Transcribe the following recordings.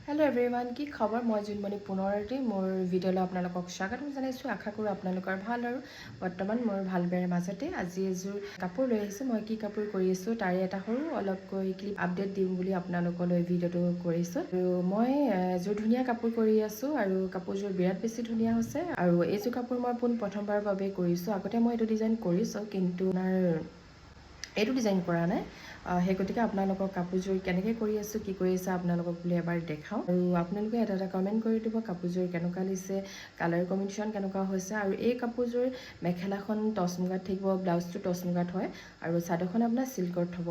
Hello' everyone, কি খবৰ? মই জোনমণি পুনৰতে মোৰ ভিডিঅ'লৈ আপোনালোকক স্বাগতম জনাইছোঁ। আশা কৰোঁ আপোনালোকৰ ভাল আৰু বৰ্তমান মোৰ ভাল বেয়াৰ মাজতে আজি এযোৰ কাপোৰ লৈ আহিছোঁ। মই কি কাপোৰ কৰি আছোঁ তাৰে এটা সৰু অলপকৈ ক্লিপ আপডেট দিম বুলি আপোনালোকলৈ ভিডিঅ'টো কৰিছোঁ। আৰু মই এযোৰ ধুনীয়া কাপোৰ কৰি আছোঁ আৰু কাপোৰযোৰ বিৰাট বেছি ধুনীয়া হৈছে। আৰু এইযোৰ কাপোৰ মই প্ৰথমবাৰৰ বাবে কৰিছোঁ। আগতে মই এইটো ডিজাইন কৰিছোঁ, কিন্তু এইটো ডিজাইন কৰা নাই। সেই গতিকে আপোনালোকক কাপোৰযোৰ কেনেকৈ কৰি আছোঁ, কি কৰি আছে আপোনালোকক বুলি এবাৰ দেখাওঁ। আৰু আপোনালোকে এটা কমেণ্ট কৰি দিব কাপোৰযোৰ কেনেকুৱা লাগিছে, কালাৰ কম্বিনেশ্যন কেনেকুৱা হৈছে। আৰু এই কাপোৰযোৰ মেখেলাখন টচ মুগাত থাকিব, ব্লাউজটো টচ মুগাত হয় আৰু চাদৰখন আপোনাৰ চিল্কত হ'ব।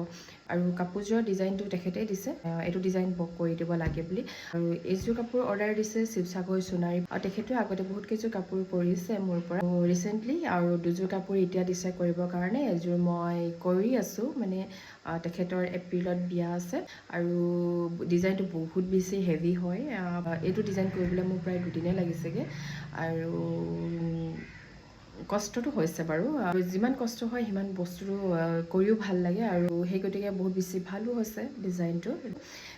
আৰু কাপোৰযোৰৰ ডিজাইনটো তেখেতেই দিছে, এইটো ডিজাইন কৰি দিব লাগে বুলি। আৰু এইযোৰ কাপোৰ অৰ্ডাৰ দিছে শিৱসাগৰ সোণাৰী। আৰু তেখেতেও আগতে বহুত কেইযোৰ কাপোৰ কৰিছে মোৰ পৰা ৰিচেণ্টলি, আৰু দুযোৰ কাপোৰ এতিয়া দিছে কৰিবৰ কাৰণে। এযোৰ মই কৰি আছোঁ, মানে তেখেতৰ এপ্ৰিলত বিয়া আছে আৰু ডিজাইনটো বহুত বেছি হেভি হয়। এইটো ডিজাইন কৰিবলৈ মোৰ প্ৰায় 2 দিনেই লাগিছেগৈ। আৰু কষ্টটো হৈছে বাৰু, আৰু যিমান কষ্ট হয় সিমান বস্তুটো কৰিও ভাল লাগে, আৰু সেই গতিকে বহুত বেছি ভালো হৈছে ডিজাইনটো।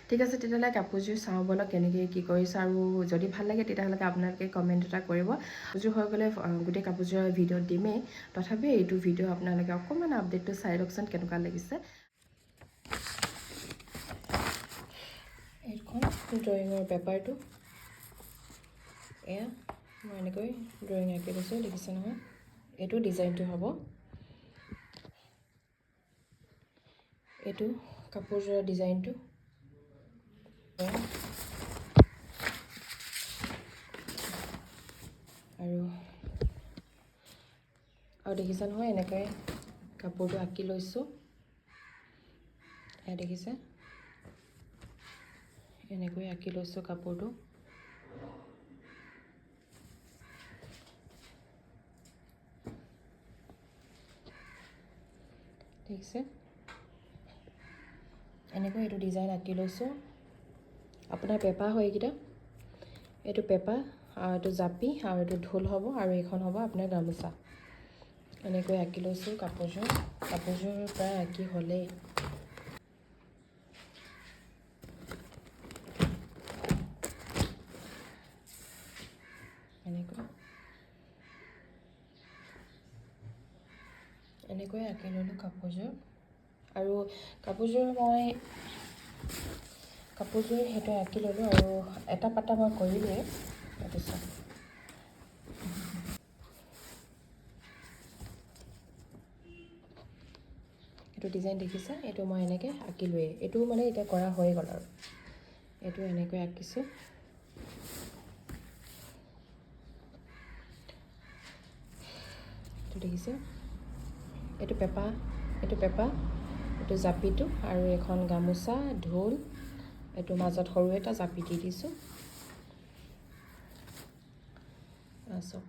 ঠিক আছে, তেতিয়াহ'লে কাপোৰযোৰ চাওঁ বলক কেনেকৈ কি কৰিছে। আৰু যদি ভাল লাগে তেতিয়াহ'লে আপোনালোকে কমেণ্ট এটা কৰিব। কাপোৰযোৰ হৈ গ'লে গোটেই কাপোৰযোৰৰ ভিডিঅ' দিমেই, তথাপি এইটো ভিডিঅ' আপোনালোকে অকণমান আপডেটটো চাই লওকচোন কেনেকুৱা লাগিছে। এইখন ড্ৰয়িঙৰ পেপাৰটো, এয়া মই এনেকৈ ড্ৰয়িং আঁকি লৈছোঁ, দেখিছে নহয়। এইটো ডিজাইনটো হ'ব। এইটো কাপোৰযোৰৰ ডিজাইনটো। আৰু দেখিছে নহয়, এনেকৈ কাপোৰটো আঁকি লৈছোঁ। এয়া দেখিছে, এনেকৈ আঁকি লৈছোঁ কাপোৰটো। দেখিছে, এনেকৈ এইটো ডিজাইন আঁকি লৈছোঁ। আপোনাৰ পেপা হয় এইকেইটা, এইটো পেপা আৰু এইটো জাপি আৰু এইটো ঢোল হ'ব, আৰু এইখন হ'ব আপোনাৰ গামোচা। এনেকৈ আঁকি লৈছোঁ কাপোৰযোৰ প্ৰায় আঁকি হ'লেই। এনেকৈ আঁকি ল'লোঁ কাপোৰযোৰ। আৰু কাপোৰযোৰ সেইটো আঁকি ল'লোঁ, আৰু এটা পাতা মই কৰিলোঁৱেই। তাৰপিছত এইটো ডিজাইন দেখিছে, এইটো মই এনেকৈ আঁকিলোৱেই। এইটো মানে এতিয়া কৰা হৈ গ'ল, আৰু এইটো এনেকৈ আঁকিছোঁ। এইটো দেখিছে, এইটো পেপা, এইটো জাপিটো, আৰু এখন গামোচা, ঢোল, এইটো মাজত সৰু এটা জাপি দি দিছোঁ। চাওক,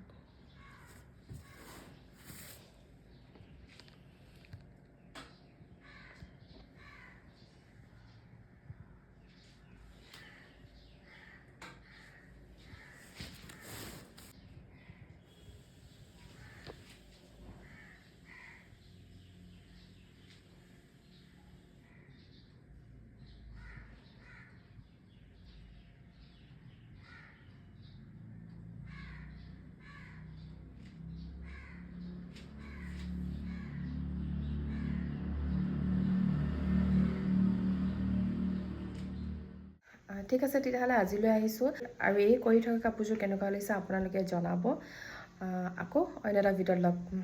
ঠিক আছে, তেতিয়াহ'লে আজিলৈ আহিছোঁ। আৰু এই কৰি থকা কাপোৰযোৰ কেনেকুৱা লাগিছে আপোনালোকে জনাব। আকৌ অন্য এটা ভিডিঅ'ত লগ পাম।